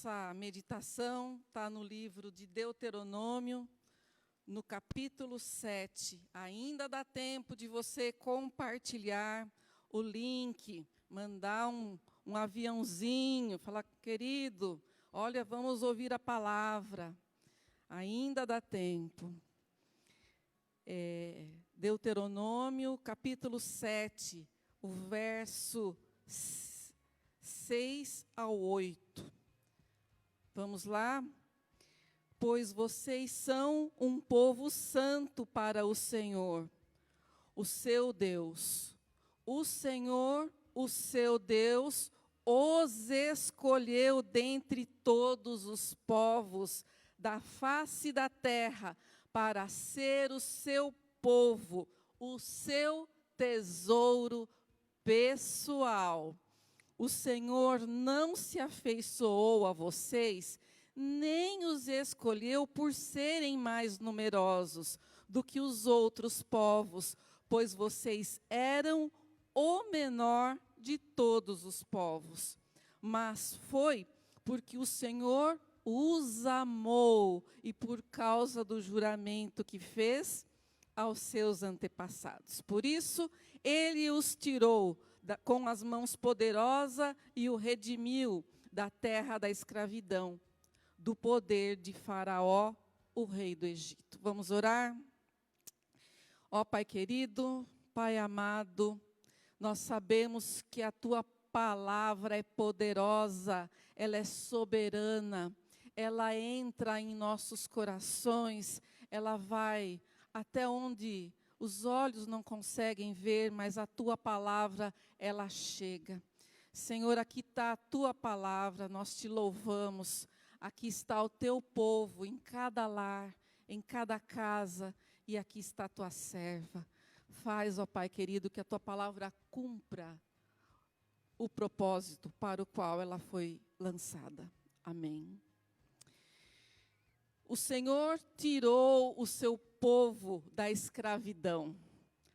nossa meditação está no livro de Deuteronômio, no capítulo 7. Ainda dá tempo de você compartilhar o link, mandar um aviãozinho, falar, querido, olha, vamos ouvir a palavra. Ainda dá tempo. Deuteronômio, capítulo 7, o verso 6 ao 8. Vamos lá? Pois vocês são um povo santo para o Senhor, o seu Deus. O Senhor, o seu Deus, os escolheu dentre todos os povos da face da terra para ser o seu povo, o seu tesouro pessoal. O Senhor não se afeiçoou a vocês, nem os escolheu por serem mais numerosos do que os outros povos, pois vocês eram o menor de todos os povos. Mas foi porque o Senhor os amou e por causa do juramento que fez aos seus antepassados. Por isso, ele os tirou com as mãos poderosas e o redimiu da terra da escravidão, do poder de Faraó, o rei do Egito. Vamos orar? Ó Pai querido, Pai amado, nós sabemos que a Tua palavra é poderosa, ela é soberana, ela entra em nossos corações, ela vai até onde os olhos não conseguem ver, mas a Tua palavra, ela chega. Senhor, aqui está a Tua palavra, nós Te louvamos. Aqui está o Teu povo, em cada lar, em cada casa, e aqui está a Tua serva. Faz, ó Pai querido, que a Tua palavra cumpra o propósito para o qual ela foi lançada. Amém. O Senhor tirou o seu povo da escravidão,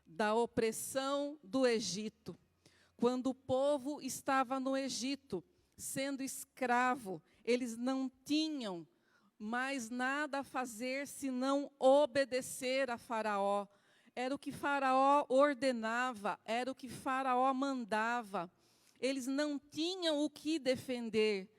da opressão do Egito. Quando o povo estava no Egito, sendo escravo, eles não tinham mais nada a fazer senão obedecer a Faraó. Era o que Faraó ordenava, era o que Faraó mandava. Eles não tinham o que defender.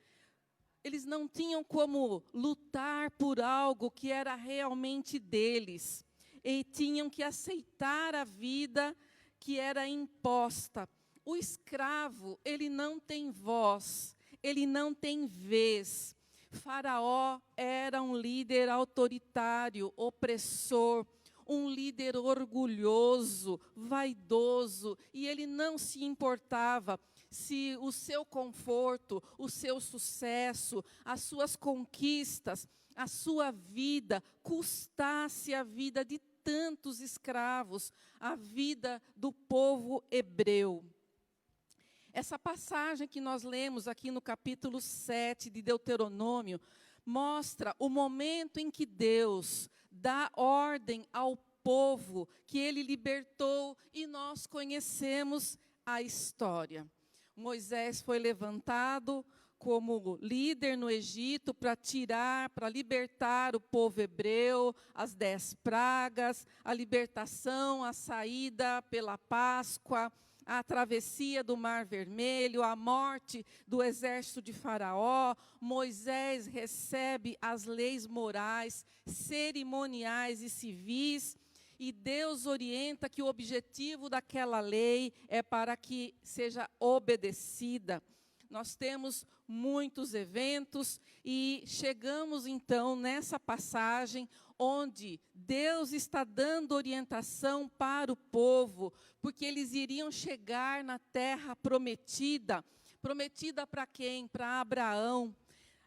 Eles não tinham como lutar por algo que era realmente deles. E tinham que aceitar a vida que era imposta. O escravo, ele não tem voz, ele não tem vez. Faraó era um líder autoritário, opressor, um líder orgulhoso, vaidoso, e ele não se importava se o seu conforto, o seu sucesso, as suas conquistas, a sua vida custasse a vida de tantos escravos, a vida do povo hebreu. Essa passagem que nós lemos aqui no capítulo 7 de Deuteronômio mostra o momento em que Deus dá ordem ao povo que ele libertou, e nós conhecemos a história. Moisés foi levantado como líder no Egito para libertar o povo hebreu, as 10 pragas, a libertação, a saída pela Páscoa, a travessia do Mar Vermelho, a morte do exército de Faraó. Moisés recebe as leis morais, cerimoniais e civis, e Deus orienta que o objetivo daquela lei é para que seja obedecida. Nós temos muitos eventos e chegamos então nessa passagem onde Deus está dando orientação para o povo, porque eles iriam chegar na terra prometida. Prometida para quem? Para Abraão.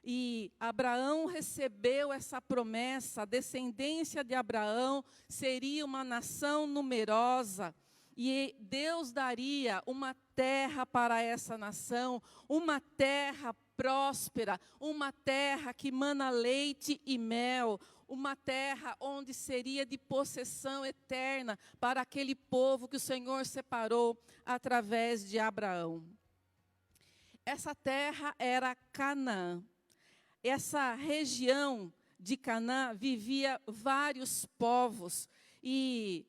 E Abraão recebeu essa promessa, a descendência de Abraão seria uma nação numerosa. E Deus daria uma terra para essa nação, uma terra próspera, uma terra que mana leite e mel, uma terra onde seria de possessão eterna para aquele povo que o Senhor separou através de Abraão. Essa terra era Canaã. essa região de Canaã vivia vários povos, e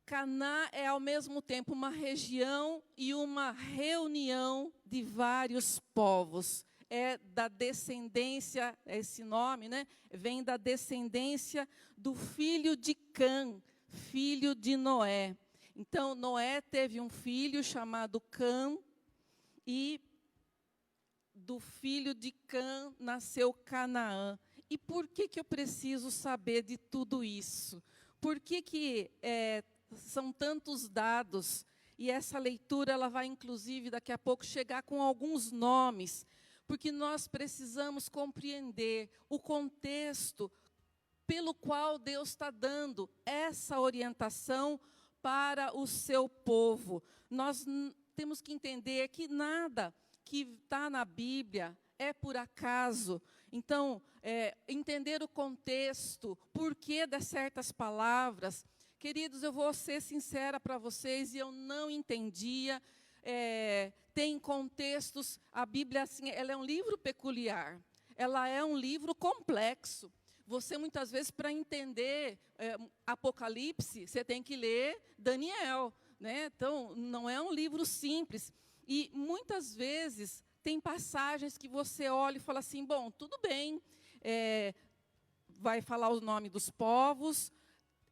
Canaã é ao mesmo tempo uma região e uma reunião de vários povos. É da descendência, esse nome, né, vem da descendência do filho de Cã, filho de Noé. Então, Noé teve um filho chamado Cã, e do filho de Cã nasceu Canaã. E por que eu preciso saber de tudo isso? Por que são tantos dados? E essa leitura ela vai, inclusive, daqui a pouco, chegar com alguns nomes, porque nós precisamos compreender o contexto pelo qual Deus está dando essa orientação para o seu povo. Nós temos que entender que nada que está na Bíblia é por acaso. Então, entender o contexto, porquê de certas palavras. Queridos, eu vou ser sincera para vocês, e eu não entendia. Tem contextos, a Bíblia, assim, ela é um livro peculiar, ela é um livro complexo. Você, muitas vezes, para entender Apocalipse, você tem que ler Daniel, né? Então, não é um livro simples. E, muitas vezes, tem passagens que você olha e fala assim, bom, tudo bem, vai falar o nome dos povos,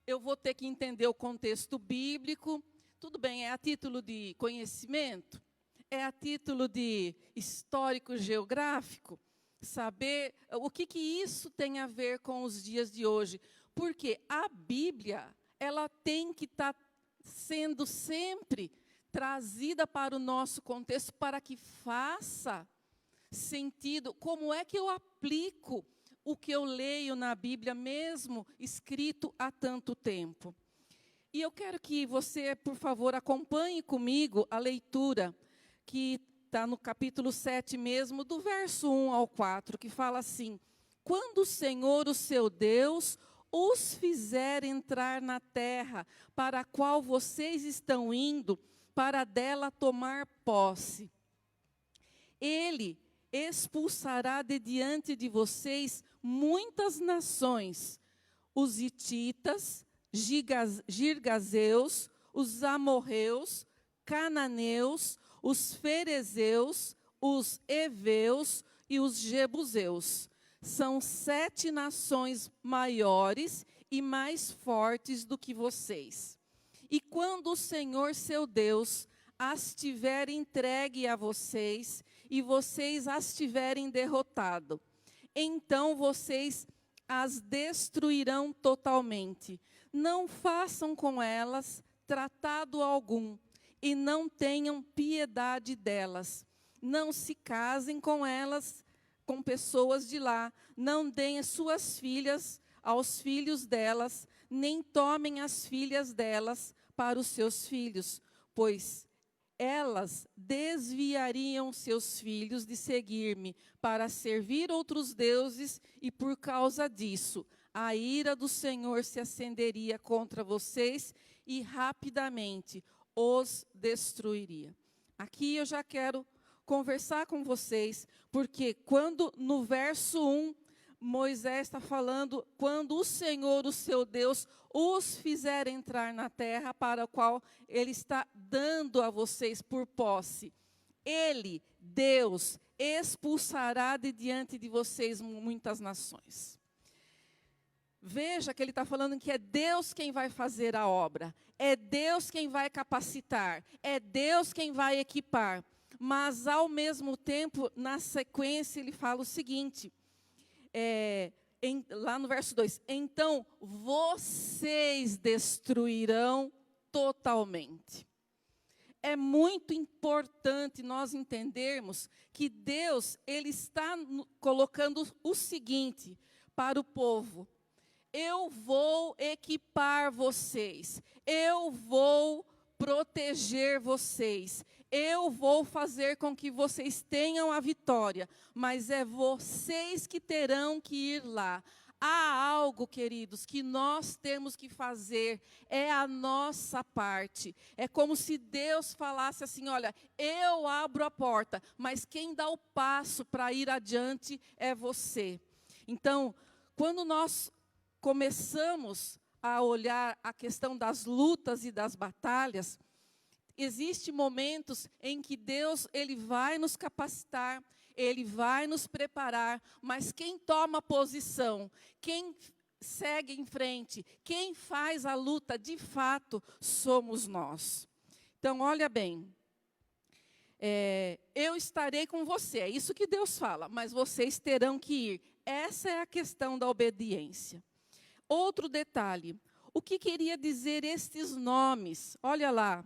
eu vou ter que entender o contexto bíblico, tudo bem, é a título de conhecimento, é a título de histórico-geográfico, saber o que isso tem a ver com os dias de hoje. Porque a Bíblia, ela tem que estar sendo sempre trazida para o nosso contexto, para que faça sentido. Como é que eu aplico o que eu leio na Bíblia, mesmo escrito há tanto tempo? E eu quero que você, por favor, acompanhe comigo a leitura, que está no capítulo 7 mesmo, do verso 1 ao 4, que fala assim: quando o Senhor, o seu Deus, os fizer entrar na terra para a qual vocês estão indo, para dela tomar posse, Ele expulsará de diante de vocês muitas nações, os hititas, girgazeus, os amorreus, cananeus, os ferezeus, os heveus e os jebuseus. São 7 nações maiores e mais fortes do que vocês. E quando o Senhor, seu Deus, as tiver entregue a vocês, e vocês as tiverem derrotado, então vocês as destruirão totalmente. Não façam com elas tratado algum, e não tenham piedade delas. Não se casem com elas, com pessoas de lá. Não deem as suas filhas aos filhos delas, nem tomem as filhas delas para os seus filhos, pois elas desviariam seus filhos de seguir-me para servir outros deuses, e por causa disso a ira do Senhor se acenderia contra vocês e rapidamente os destruiria. Aqui eu já quero conversar com vocês, porque quando no verso 1, Moisés está falando, quando o Senhor, o seu Deus, os fizer entrar na terra para a qual Ele está dando a vocês por posse, Ele, Deus, expulsará de diante de vocês muitas nações. Veja que ele está falando que é Deus quem vai fazer a obra, é Deus quem vai capacitar, é Deus quem vai equipar. Mas, ao mesmo tempo, na sequência, ele fala o seguinte, lá no verso 2, então vocês destruirão totalmente. É muito importante nós entendermos que Deus, Ele está colocando o seguinte para o povo: eu vou equipar vocês, eu vou proteger vocês, eu vou fazer com que vocês tenham a vitória, mas é vocês que terão que ir lá. há algo, queridos, que nós temos que fazer, é a nossa parte. É como se Deus falasse assim, olha, eu abro a porta, mas quem dá o passo para ir adiante é você. Então, quando nós começamos a olhar a questão das lutas e das batalhas, existem momentos em que Deus, Ele vai nos capacitar, Ele vai nos preparar, mas quem toma posição, quem segue em frente, quem faz a luta de fato, somos nós. Então, olha bem, eu estarei com você, é isso que Deus fala, mas vocês terão que ir. Essa é a questão da obediência. Outro detalhe, o que queria dizer estes nomes? Olha lá,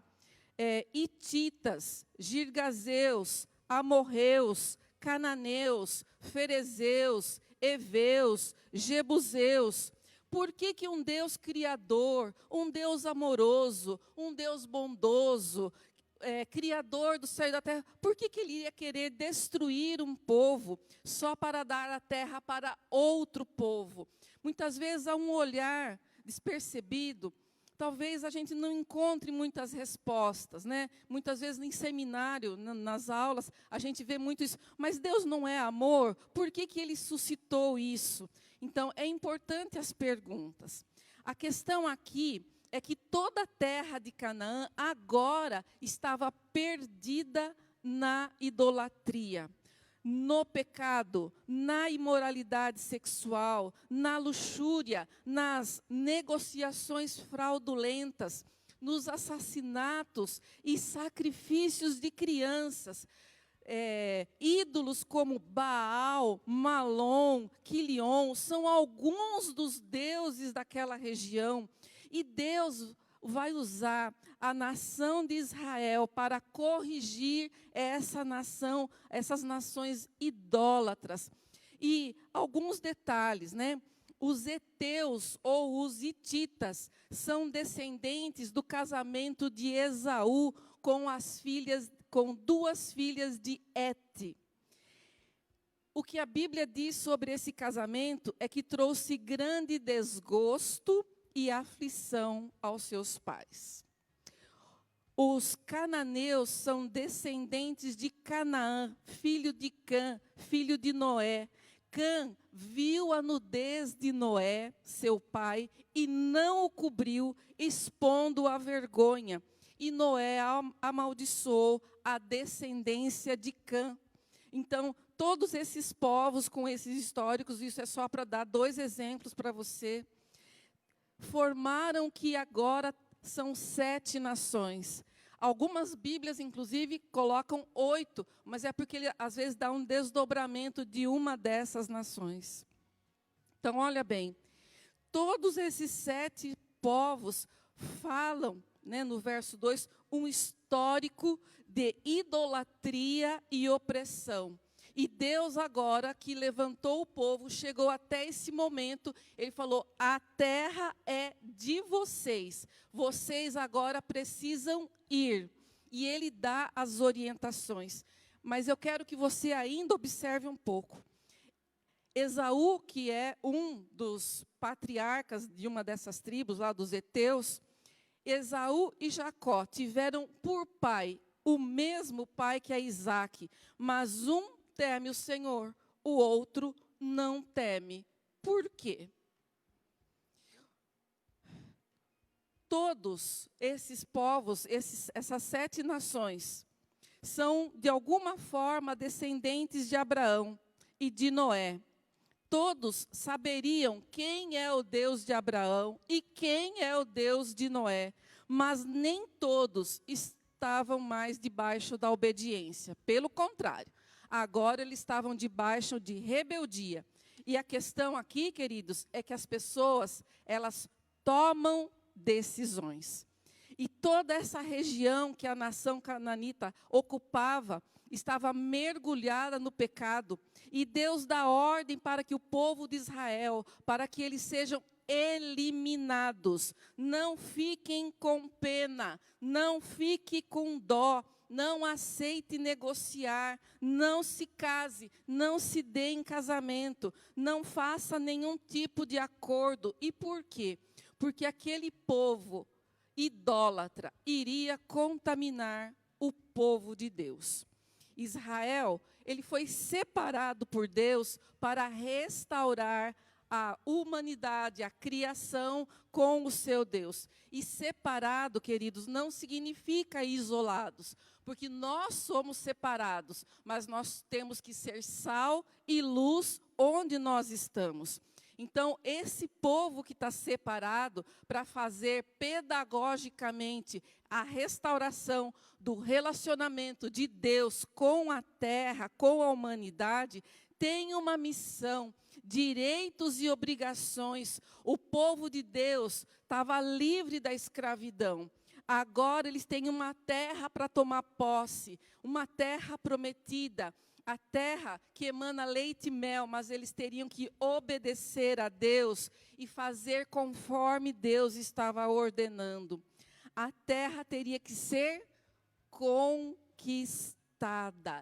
Hititas, Girgazeus, Amorreus, Cananeus, Ferezeus, Eveus, Jebuseus. Por que um Deus criador, um Deus amoroso, um Deus bondoso, criador do céu e da terra, por que ele ia querer destruir um povo só para dar a terra para outro povo? Muitas vezes há um olhar despercebido. Talvez a gente não encontre muitas respostas, né? Muitas vezes em seminário, nas aulas, a gente vê muito isso. Mas Deus não é amor? Por que Ele suscitou isso? Então, é importante as perguntas. A questão aqui é que toda a terra de Canaã agora estava perdida na idolatria, no pecado, na imoralidade sexual, na luxúria, nas negociações fraudulentas, nos assassinatos e sacrifícios de crianças. Ídolos como Baal, Malom, Quilion, são alguns dos deuses daquela região. E Deus vai usar a nação de Israel para corrigir essa nação, essas nações idólatras. E alguns detalhes, né? Os heteus ou os hititas são descendentes do casamento de Esaú com duas filhas de Hete. O que a Bíblia diz sobre esse casamento é que trouxe grande desgosto e aflição aos seus pais. Os cananeus são descendentes de Canaã, filho de Cã, filho de Noé. Cã viu a nudez de Noé, seu pai, e não o cobriu, expondo a vergonha. E Noé amaldiçoou a descendência de Cã. Então, todos esses povos com esses históricos, isso é só para dar 2 exemplos para você, formaram que agora são 7 nações. Algumas Bíblias, inclusive, colocam 8, mas é porque ele, às vezes, dá um desdobramento de uma dessas nações. Então, olha bem, todos esses 7 povos falam, né, no verso 2, um histórico de idolatria e opressão. E Deus agora, que levantou o povo, chegou até esse momento, Ele falou, a terra é de vocês. Vocês agora precisam ir. E Ele dá as orientações. Mas eu quero que você ainda observe um pouco. Esaú, que é um dos patriarcas de uma dessas tribos, lá dos heteus, Esaú e Jacó tiveram por pai o mesmo pai que é Isaque, mas um teme o Senhor, o outro não teme. Por quê? Todos esses povos, essas 7 nações, são, de alguma forma, descendentes de Abraão e de Noé. Todos saberiam quem é o Deus de Abraão e quem é o Deus de Noé, mas nem todos estavam mais debaixo da obediência. Pelo contrário, agora eles estavam debaixo de rebeldia. E a questão aqui, queridos, é que as pessoas, elas tomam decisões. E toda essa região que a nação cananita ocupava, estava mergulhada no pecado. E Deus dá ordem para que o povo de Israel, para que eles sejam eliminados. Não fiquem com pena, não fique com dó, não aceite negociar, não se case, não se dê em casamento, não faça nenhum tipo de acordo. E por quê? Porque aquele povo idólatra iria contaminar o povo de Deus. Israel, ele foi separado por Deus para restaurar a humanidade, a criação com o seu Deus. E separado, queridos, não significa isolados, porque nós somos separados, mas nós temos que ser sal e luz onde nós estamos. Então, esse povo que está separado para fazer pedagogicamente a restauração do relacionamento de Deus com a terra, com a humanidade, tem uma missão, direitos e obrigações. O povo de Deus estava livre da escravidão. Agora eles têm uma terra para tomar posse, uma terra prometida, a terra que emana leite e mel, mas eles teriam que obedecer a Deus e fazer conforme Deus estava ordenando. A terra teria que ser conquistada.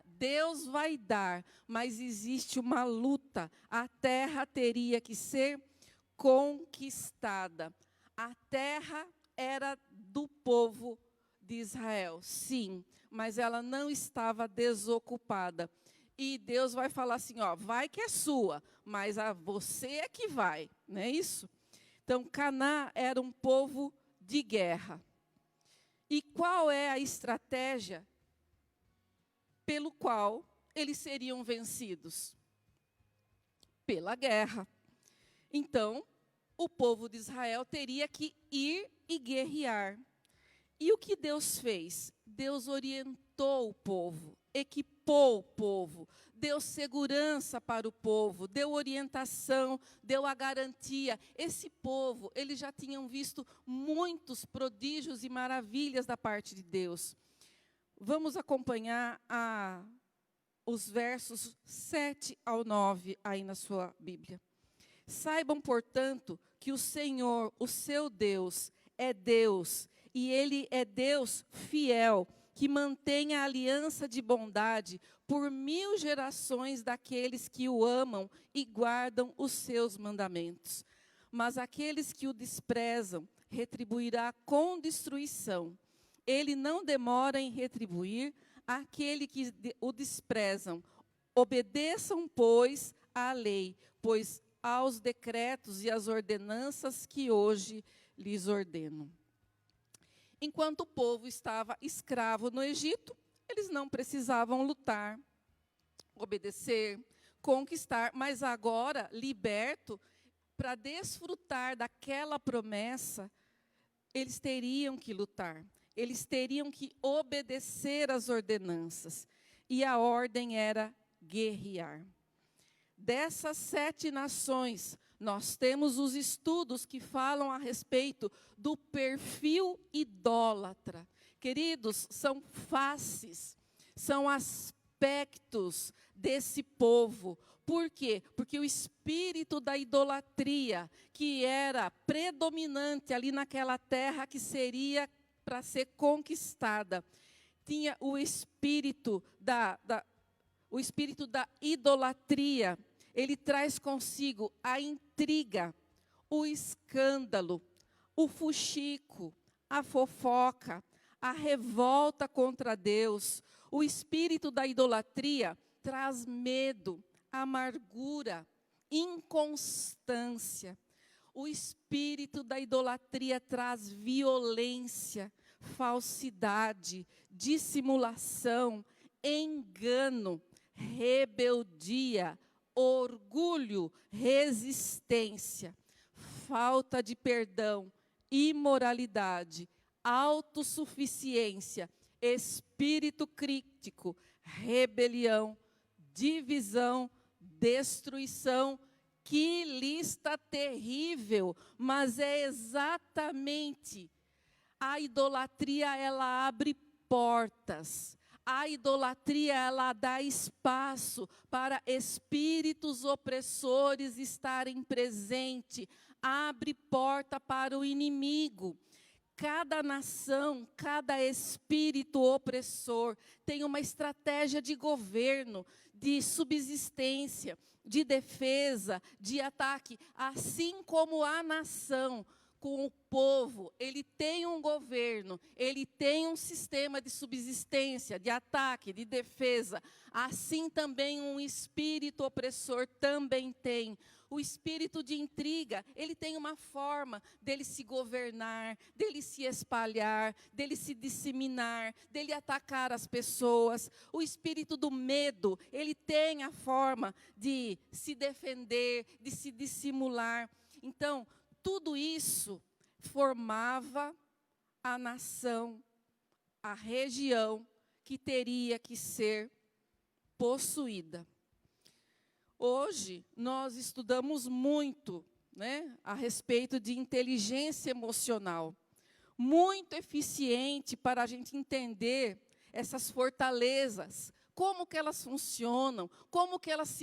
Deus vai dar, mas existe uma luta. A terra teria que ser conquistada. A terra era do povo de Israel, sim, mas ela não estava desocupada. E Deus vai falar assim, ó, vai que é sua, mas você é que vai, não é isso? Então, Canaã era um povo de guerra. E qual é a estratégia pelo qual eles seriam vencidos? Pela guerra. Então, o povo de Israel teria que ir e guerrear. E o que Deus fez? Deus orientou o povo, equipou o povo, deu segurança para o povo, deu orientação, deu a garantia. Esse povo, eles já tinham visto muitos prodígios e maravilhas da parte de Deus. Vamos acompanhar os versos 7 ao 9 aí na sua Bíblia. Saibam, portanto, que o Senhor, o seu Deus, é Deus, e Ele é Deus fiel, que mantém a aliança de bondade por 1000 gerações daqueles que o amam e guardam os seus mandamentos. Mas aqueles que o desprezam, retribuirá com destruição. Ele não demora em retribuir aquele que o desprezam. Obedeçam, pois, à lei, pois aos decretos e às ordenanças que hoje lhes ordeno. Enquanto o povo estava escravo no Egito, eles não precisavam lutar, obedecer, conquistar, mas agora, liberto, para desfrutar daquela promessa, eles teriam que lutar, eles teriam que obedecer às ordenanças. E a ordem era guerrear. Dessas 7 nações, nós temos os estudos que falam a respeito do perfil idólatra. Queridos, são faces, são aspectos desse povo. Por quê? Porque o espírito da idolatria, que era predominante ali naquela terra que seria para ser conquistada, tinha o espírito da idolatria. Ele traz consigo a intriga, o escândalo, o fuxico, a fofoca, a revolta contra Deus. O espírito da idolatria traz medo, amargura, inconstância. O espírito da idolatria traz violência, falsidade, dissimulação, engano, rebeldia, orgulho, resistência, falta de perdão, imoralidade, autossuficiência, espírito crítico, rebelião, divisão, destruição. Que lista terrível, mas é exatamente a idolatria, ela abre portas. A idolatria, ela dá espaço para espíritos opressores estarem presentes. Abre porta para o inimigo. cada nação, cada espírito opressor tem uma estratégia de governo, de subsistência, de defesa, de ataque, assim como a nação, com o povo, ele tem um governo, ele tem um sistema de subsistência, de ataque, de defesa. Assim também um espírito opressor também tem. O espírito de intriga, ele tem uma forma dele se governar, dele se espalhar, dele se disseminar, dele atacar as pessoas. O espírito do medo, ele tem a forma de se defender, de se dissimular. Então, tudo isso formava a nação, a região que teria que ser possuída. Hoje, nós estudamos muito, né, a respeito de inteligência emocional, muito eficiente para a gente entender essas fortalezas, como que elas funcionam, como que elas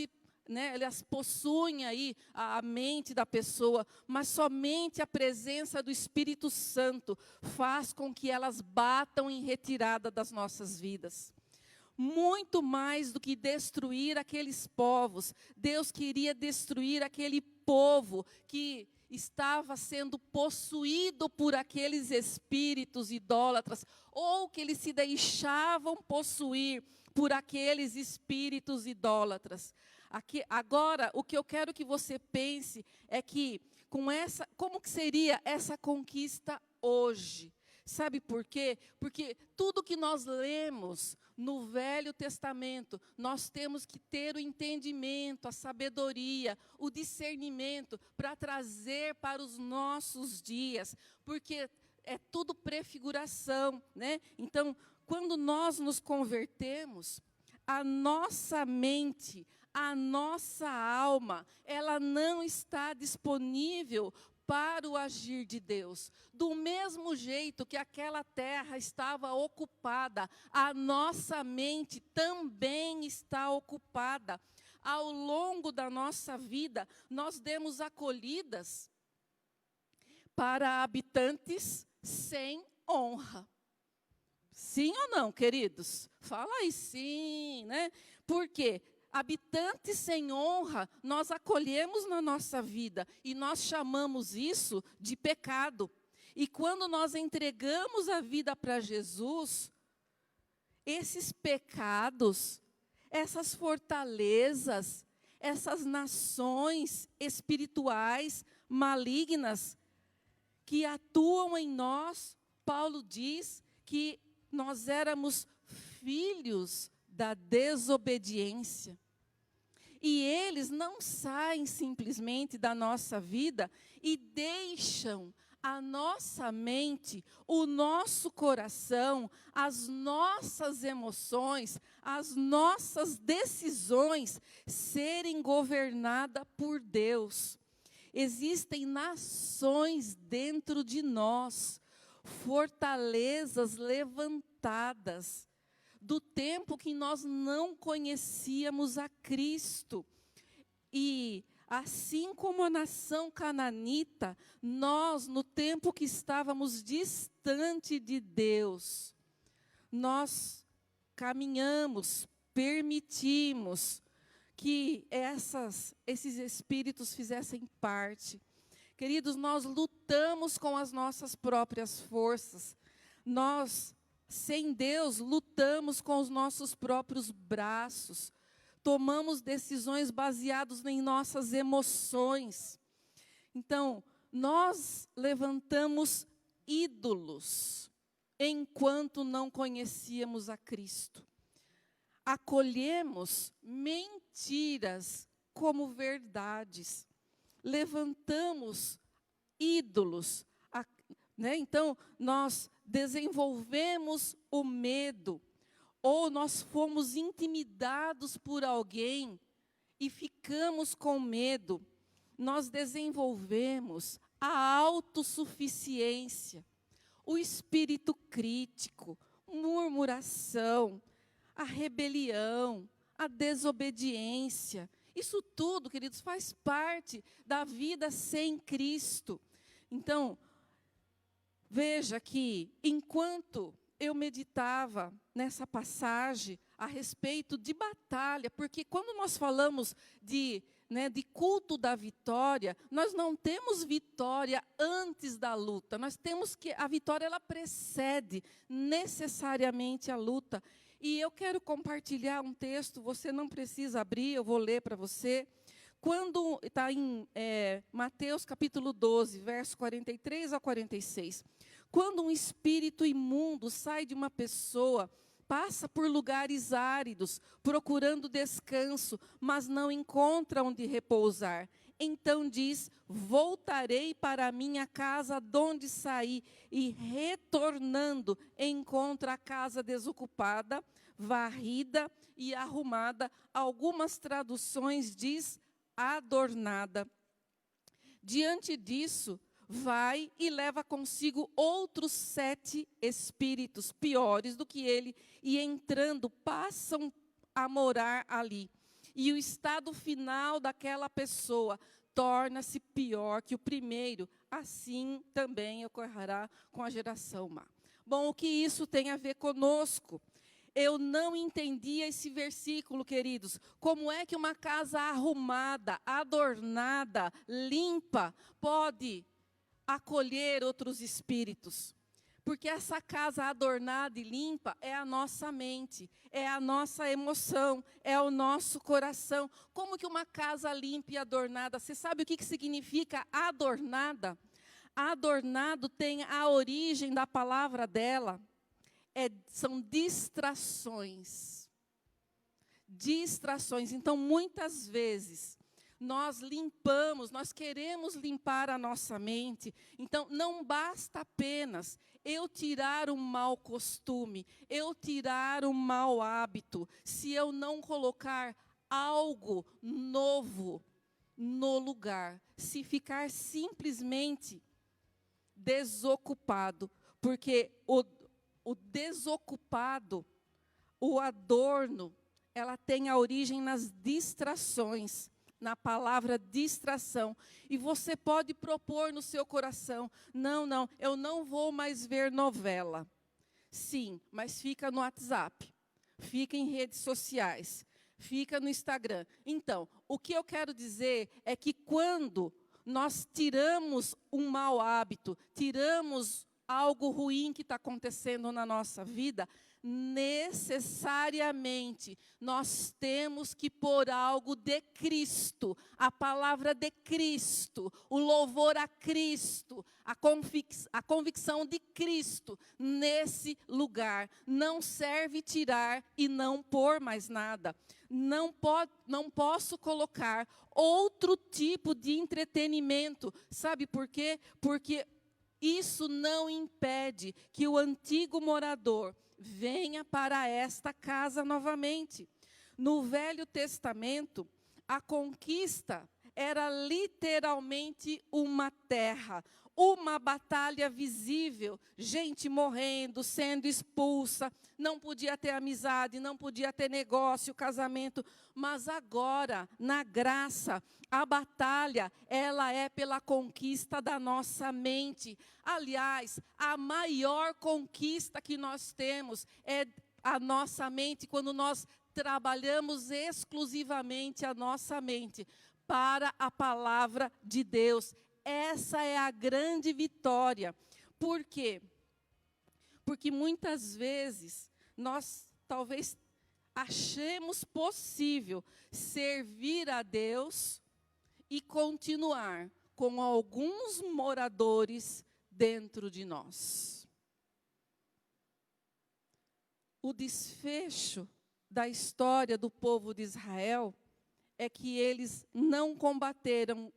elas possuem aí a mente da pessoa, mas somente a presença do Espírito Santo faz com que elas batam em retirada das nossas vidas. Muito mais do que destruir aqueles povos, Deus queria destruir aquele povo que estava sendo possuído por aqueles espíritos idólatras, ou que eles se deixavam possuir por aqueles espíritos idólatras. Agora, o que eu quero que você pense é que, como que seria essa conquista hoje? Sabe por quê? Porque tudo que nós lemos no Velho Testamento, nós temos que ter o entendimento, a sabedoria, o discernimento para trazer para os nossos dias, porque é tudo prefiguração, né? Então, quando nós nos convertemos, a nossa mente, a nossa alma, ela não está disponível para o agir de Deus. Do mesmo jeito que aquela terra estava ocupada, a nossa mente também está ocupada. Ao longo da nossa vida, nós demos acolhidas para habitantes sem honra. Sim ou não, queridos? Fala aí sim, né? Por quê? Habitantes sem honra, nós acolhemos na nossa vida e nós chamamos isso de pecado. E quando nós entregamos a vida para Jesus, esses pecados, essas fortalezas, essas nações espirituais malignas que atuam em nós, Paulo diz que nós éramos filhos da desobediência. E eles não saem simplesmente da nossa vida e deixam a nossa mente, o nosso coração, as nossas emoções, as nossas decisões serem governadas por Deus. Existem nações dentro de nós, fortalezas levantadas, do tempo que nós não conhecíamos a Cristo. E, assim como a nação cananita, nós, no tempo que estávamos distante de Deus, nós caminhamos, permitimos que esses espíritos fizessem parte. Queridos, nós lutamos com as nossas próprias forças. Nós, sem Deus, lutamos com os nossos próprios braços. Tomamos decisões baseadas em nossas emoções. Então, nós levantamos ídolos enquanto não conhecíamos a Cristo. Acolhemos mentiras como verdades. Levantamos ídolos. Então, nós desenvolvemos o medo, ou nós fomos intimidados por alguém e ficamos com medo. Nós desenvolvemos a autossuficiência, o espírito crítico, murmuração, a rebelião, a desobediência. Isso tudo, queridos, faz parte da vida sem Cristo. Então, veja que, enquanto eu meditava nessa passagem a respeito de batalha, porque quando nós falamos de culto da vitória, nós não temos vitória antes da luta, nós temos que, a vitória ela precede necessariamente a luta. E eu quero compartilhar um texto, você não precisa abrir, eu vou ler para você. Quando está em Mateus capítulo 12, verso 43 a 46. Quando um espírito imundo sai de uma pessoa, passa por lugares áridos, procurando descanso, mas não encontra onde repousar. Então diz: voltarei para a minha casa donde saí, e retornando encontra a casa desocupada, varrida e arrumada. Algumas traduções diz adornada. Diante disso, vai e leva consigo outros 7 espíritos piores do que ele, e entrando, passam a morar ali. E o estado final daquela pessoa torna-se pior que o primeiro. Assim também ocorrerá com a geração má. Bom, o que isso tem a ver conosco? Eu não entendia esse versículo, queridos. Como é que uma casa arrumada, adornada, limpa, pode acolher outros espíritos? Porque essa casa adornada e limpa é a nossa mente, é a nossa emoção, é o nosso coração. Como que uma casa limpa e adornada? Você sabe o que significa adornada? Adornado tem a origem da palavra dela. São distrações. Distrações. Então, muitas vezes, nós limpamos, nós queremos limpar a nossa mente. Então, não basta apenas eu tirar um mau costume, eu tirar um mau hábito, se eu não colocar algo novo no lugar. Se ficar simplesmente desocupado. Porque o desocupado, o adorno, ela tem a origem nas distrações, na palavra distração. E você pode propor no seu coração: não, eu não vou mais ver novela. Sim, mas fica no WhatsApp, fica em redes sociais, fica no Instagram. Então, o que eu quero dizer é que quando nós tiramos um mau hábito, tiramos algo ruim que está acontecendo na nossa vida, necessariamente nós temos que pôr algo de Cristo, a palavra de Cristo, o louvor a Cristo, a convicção de Cristo nesse lugar. Não serve tirar e não pôr mais nada. Não posso colocar outro tipo de entretenimento. Sabe por quê? Porque isso não impede que o antigo morador venha para esta casa novamente. No Velho Testamento, a conquista era literalmente uma terra, uma batalha visível, gente morrendo, sendo expulsa, não podia ter amizade, não podia ter negócio, casamento. Mas agora, na graça, a batalha, ela é pela conquista da nossa mente. Aliás, a maior conquista que nós temos é a nossa mente, quando nós trabalhamos exclusivamente a nossa mente para a palavra de Deus. Essa é a grande vitória. Por quê? Porque muitas vezes nós talvez achemos possível servir a Deus e continuar com alguns moradores dentro de nós. O desfecho da história do povo de Israel é que eles não combateram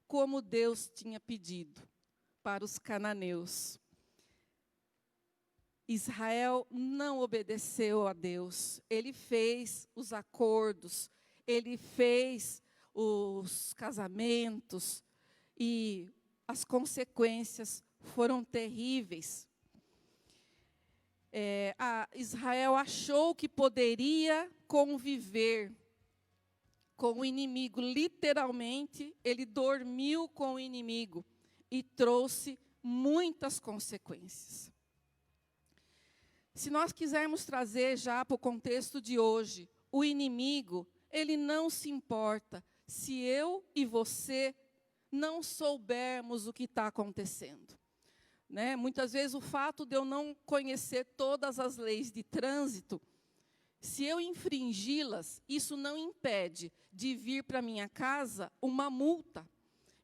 como Deus tinha pedido para os cananeus. Israel não obedeceu a Deus. Ele fez os acordos, ele fez os casamentos e as consequências foram terríveis. Israel achou que poderia conviver com o inimigo. Literalmente, ele dormiu com o inimigo e trouxe muitas consequências. Se nós quisermos trazer já para o contexto de hoje, o inimigo, ele não se importa se eu e você não soubermos o que está acontecendo. Né? Muitas vezes o fato de eu não conhecer todas as leis de trânsito, se eu infringi-las, isso não impede de vir para minha casa uma multa.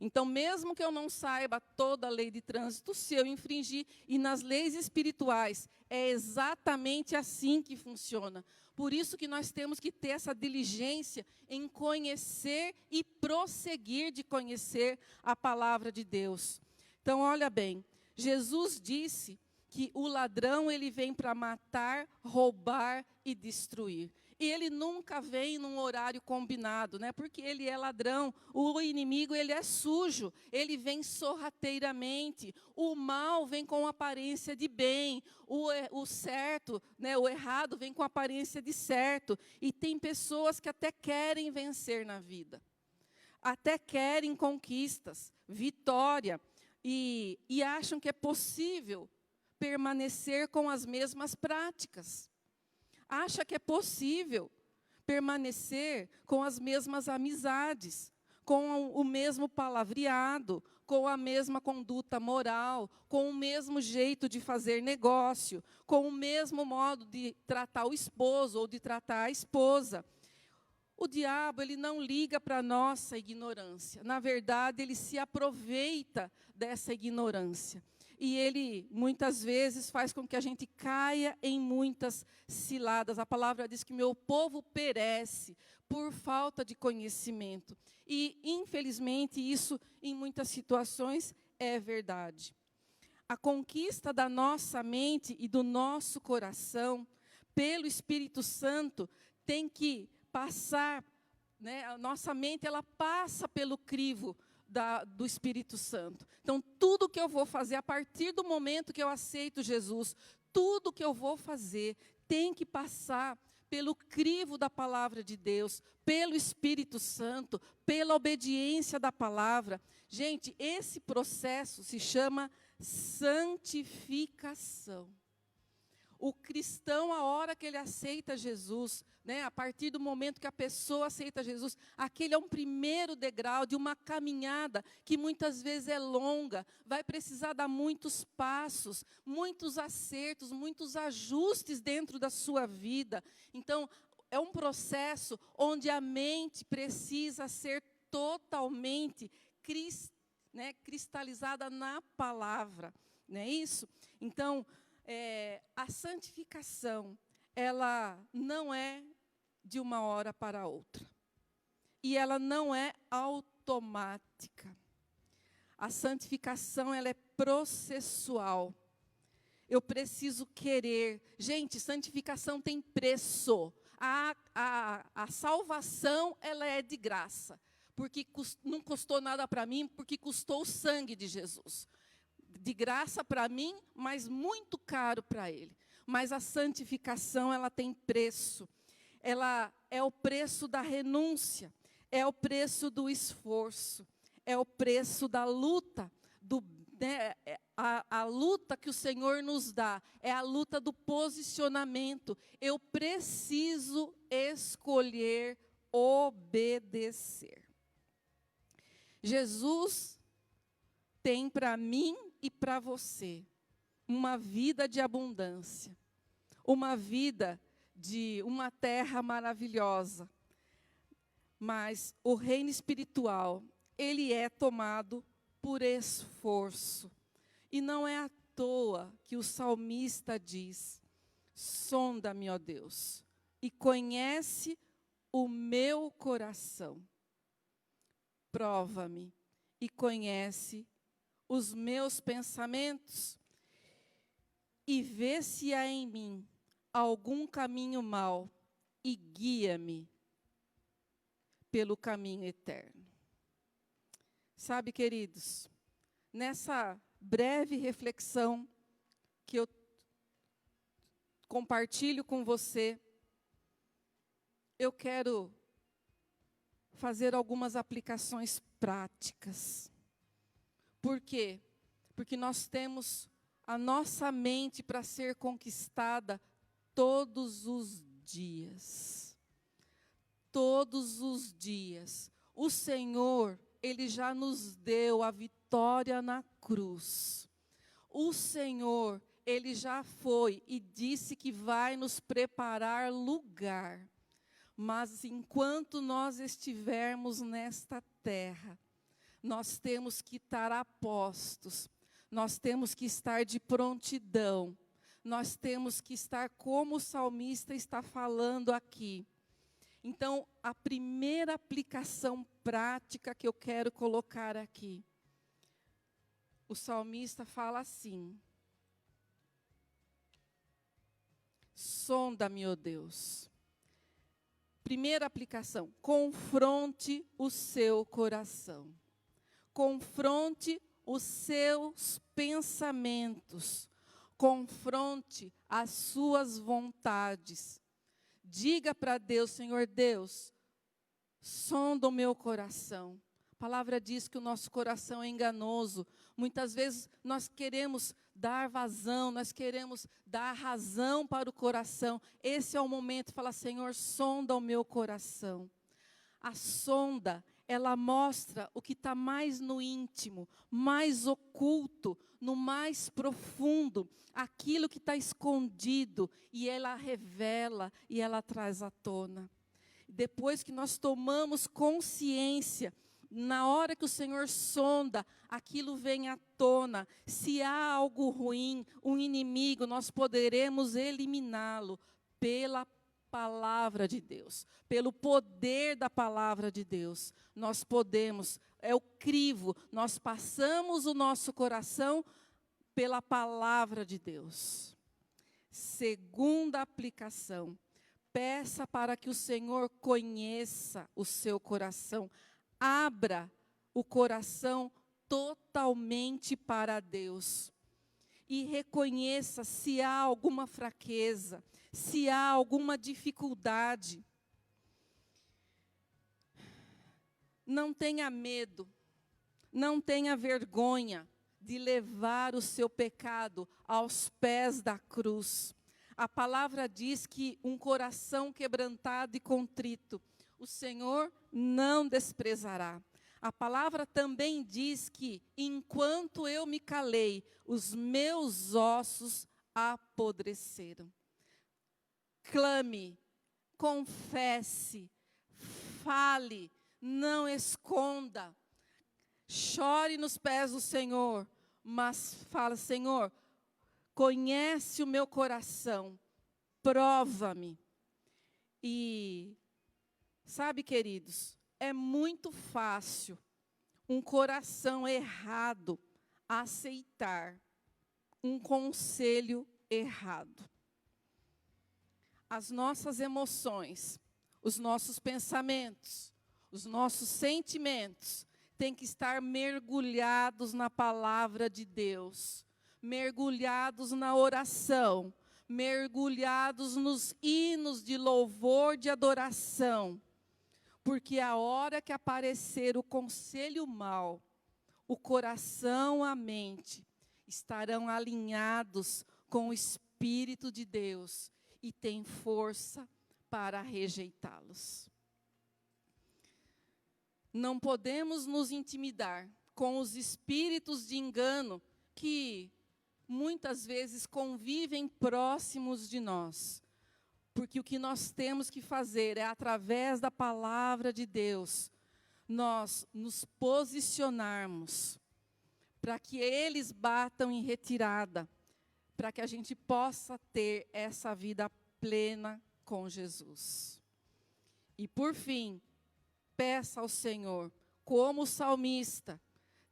Então, mesmo que eu não saiba toda a lei de trânsito, se eu infringir, e nas leis espirituais, é exatamente assim que funciona. Por isso que nós temos que ter essa diligência em conhecer e prosseguir de conhecer a palavra de Deus. Então, olha bem, Jesus disse que o ladrão ele vem para matar, roubar e destruir. E ele nunca vem num horário combinado, né? Porque ele é ladrão. O inimigo ele é sujo, ele vem sorrateiramente. O mal vem com aparência de bem. O certo, né? O errado vem com aparência de certo. E tem pessoas que até querem vencer na vida. Até querem conquistas, vitória. E acham que é possível permanecer com as mesmas práticas. Acha que é possível permanecer com as mesmas amizades, com o mesmo palavreado, com a mesma conduta moral, com o mesmo jeito de fazer negócio, com o mesmo modo de tratar o esposo ou de tratar a esposa. O diabo, ele não liga para a nossa ignorância. Na verdade, ele se aproveita dessa ignorância. E ele, muitas vezes, faz com que a gente caia em muitas ciladas. A palavra diz que meu povo perece por falta de conhecimento. E, infelizmente, isso, em muitas situações, é verdade. A conquista da nossa mente e do nosso coração, pelo Espírito Santo, tem que passar, né? A nossa mente, ela passa pelo crivo do Espírito Santo. Então, tudo que eu vou fazer, a partir do momento que eu aceito Jesus, tudo que eu vou fazer tem que passar pelo crivo da palavra de Deus, pelo Espírito Santo, pela obediência da palavra. Gente, esse processo se chama santificação. O cristão, a hora que ele aceita Jesus, né, a partir do momento que a pessoa aceita Jesus, aquele é um primeiro degrau de uma caminhada que muitas vezes é longa, vai precisar dar muitos passos, muitos acertos, muitos ajustes dentro da sua vida. Então, é um processo onde a mente precisa ser totalmente cristalizada na palavra, não é isso? Então, a santificação, ela não é de uma hora para outra. E ela não é automática. A santificação, ela é processual. Eu preciso querer. Gente, santificação tem preço. A salvação, ela é de graça. Porque não custou nada para mim, porque custou o sangue de Jesus. De graça para mim, mas muito caro para Ele. Mas a santificação, ela tem preço. Ela é o preço da renúncia, é o preço do esforço, é o preço da luta, a luta que o Senhor nos dá, é a luta do posicionamento. Eu preciso escolher obedecer. Jesus tem para mim e para você uma vida de abundância, uma vida de uma terra maravilhosa. Mas o reino espiritual, ele é tomado por esforço. E não é à toa que o salmista diz: sonda-me, ó Deus, e conhece o meu coração. Prova-me e conhece os meus pensamentos, e vê se há em mim algum caminho mau, e guia-me pelo caminho eterno. Sabe, queridos, nessa breve reflexão que eu compartilho com você, eu quero fazer algumas aplicações práticas. Por quê? porque nós temos a nossa mente para ser conquistada todos os dias. Todos os dias. O Senhor, Ele já nos deu a vitória na cruz. O Senhor, Ele já foi e disse que vai nos preparar lugar. Mas enquanto nós estivermos nesta terra, nós temos que estar a postos, nós temos que estar de prontidão, nós temos que estar como o salmista está falando aqui. Então, a primeira aplicação prática que eu quero colocar aqui, o salmista fala assim: sonda-me, ó Deus. Primeira aplicação, confronte o seu coração. Confronte os seus pensamentos. Confronte as suas vontades. Diga para Deus: Senhor Deus, sonda o meu coração. A palavra diz que o nosso coração é enganoso. Muitas vezes nós queremos dar vazão, nós queremos dar razão para o coração. Esse é o momento de falar: Senhor, sonda o meu coração. A sonda, ela mostra o que está mais no íntimo, mais oculto, no mais profundo, aquilo que está escondido, e ela revela e ela traz à tona. Depois que nós tomamos consciência, na hora que o Senhor sonda, aquilo vem à tona. Se há algo ruim, um inimigo, nós poderemos eliminá-lo pela palavra de Deus, pelo poder da palavra de Deus. Nós podemos, é o crivo, nós passamos o nosso coração pela palavra de Deus. Segunda aplicação, peça para que o Senhor conheça o seu coração. Abra o coração totalmente para Deus. E reconheça se há alguma fraqueza, se há alguma dificuldade. Não tenha medo, não tenha vergonha de levar o seu pecado aos pés da cruz. A palavra diz que um coração quebrantado e contrito, o Senhor não desprezará. A palavra também diz que, enquanto eu me calei, os meus ossos apodreceram. Clame, confesse, fale, não esconda. Chore nos pés do Senhor, mas fala: Senhor, conhece o meu coração, prova-me. E sabe, queridos, é muito fácil um coração errado aceitar um conselho errado. As nossas emoções, os nossos pensamentos, os nossos sentimentos têm que estar mergulhados na palavra de Deus, mergulhados na oração, mergulhados nos hinos de louvor, de adoração. Porque a hora que aparecer o conselho mau, o coração, a mente, estarão alinhados com o Espírito de Deus e tem força para rejeitá-los. Não podemos nos intimidar com os espíritos de engano que muitas vezes convivem próximos de nós. Porque o que nós temos que fazer é, através da palavra de Deus, nós nos posicionarmos para que eles batam em retirada, para que a gente possa ter essa vida plena com Jesus. E por fim, peça ao Senhor, como o salmista: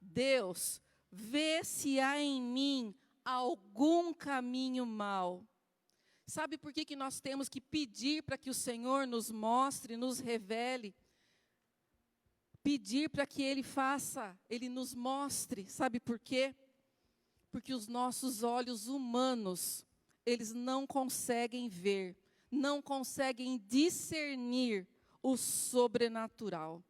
Deus, vê se há em mim algum caminho mau. Sabe por que nós temos que pedir para que o Senhor nos mostre, nos revele? Pedir para que Ele faça, Ele nos mostre. Sabe por quê? Porque os nossos olhos humanos, eles não conseguem ver, não conseguem discernir o sobrenatural.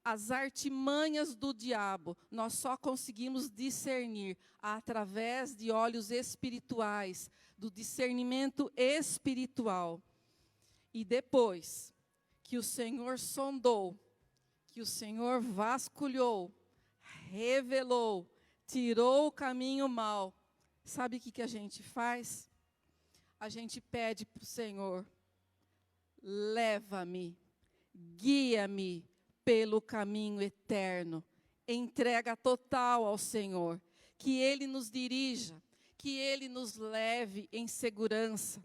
as artimanhas do diabo, nós só conseguimos discernir através de olhos espirituais, do discernimento espiritual. E depois que o Senhor sondou, que o Senhor vasculhou, revelou, tirou o caminho mau, sabe o que a gente faz? A gente pede para o Senhor: leva-me, guia-me pelo caminho eterno. Entrega total ao Senhor, que Ele nos dirija, que Ele nos leve em segurança.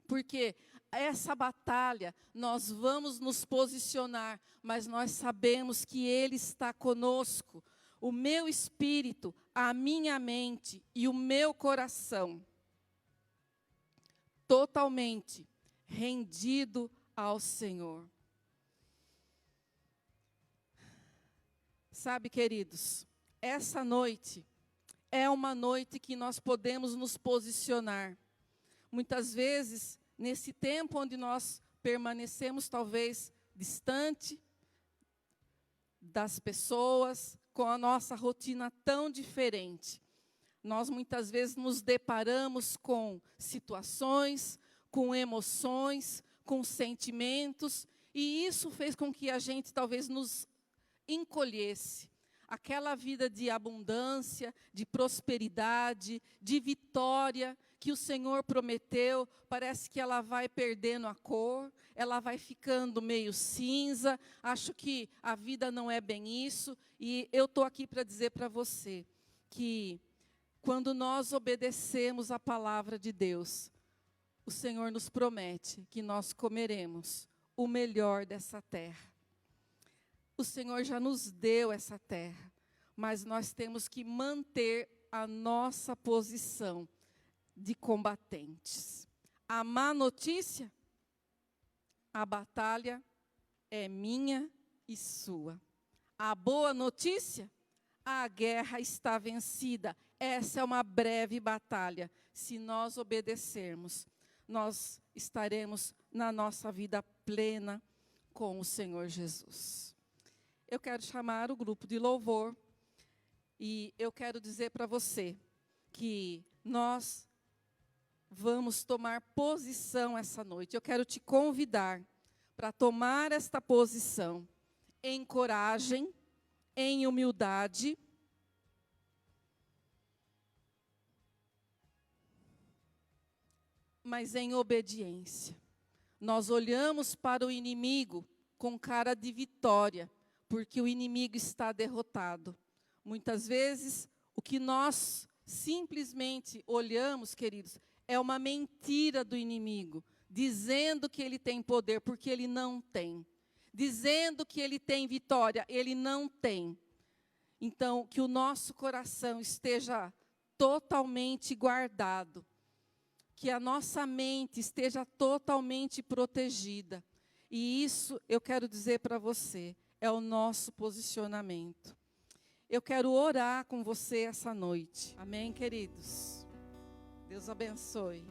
Porque essa batalha, nós vamos nos posicionar, mas nós sabemos que Ele está conosco. O meu espírito, a minha mente e o meu coração, totalmente rendido ao Senhor. Sabe, queridos, essa noite é uma noite que nós podemos nos posicionar. Muitas vezes, nesse tempo onde nós permanecemos talvez distante das pessoas, com a nossa rotina tão diferente, nós muitas vezes nos deparamos com situações, com emoções, com sentimentos, e isso fez com que a gente talvez nos encolhesse. Aquela vida de abundância, de prosperidade, de vitória que o Senhor prometeu, parece que ela vai perdendo a cor, ela vai ficando meio cinza. Acho que a vida não é bem isso, e eu estou aqui para dizer para você que quando nós obedecemos a palavra de Deus, o Senhor nos promete que nós comeremos o melhor dessa terra. O Senhor já nos deu essa terra, mas nós temos que manter a nossa posição de combatentes. A má notícia, a batalha é minha e sua. A boa notícia, a guerra está vencida. Essa é uma breve batalha. Se nós obedecermos, nós estaremos na nossa vida plena com o Senhor Jesus. Eu quero chamar o grupo de louvor e eu quero dizer para você que nós vamos tomar posição essa noite. Eu quero te convidar para tomar esta posição em coragem, em humildade, mas em obediência. Nós olhamos para o inimigo com cara de vitória, porque o inimigo está derrotado. Muitas vezes, o que nós simplesmente olhamos, queridos, é uma mentira do inimigo, dizendo que ele tem poder, porque ele não tem. Dizendo que ele tem vitória, ele não tem. Então, que o nosso coração esteja totalmente guardado, que a nossa mente esteja totalmente protegida. E isso, eu quero dizer para você, é o nosso posicionamento. Eu quero orar com você essa noite. Amém, queridos? Deus abençoe.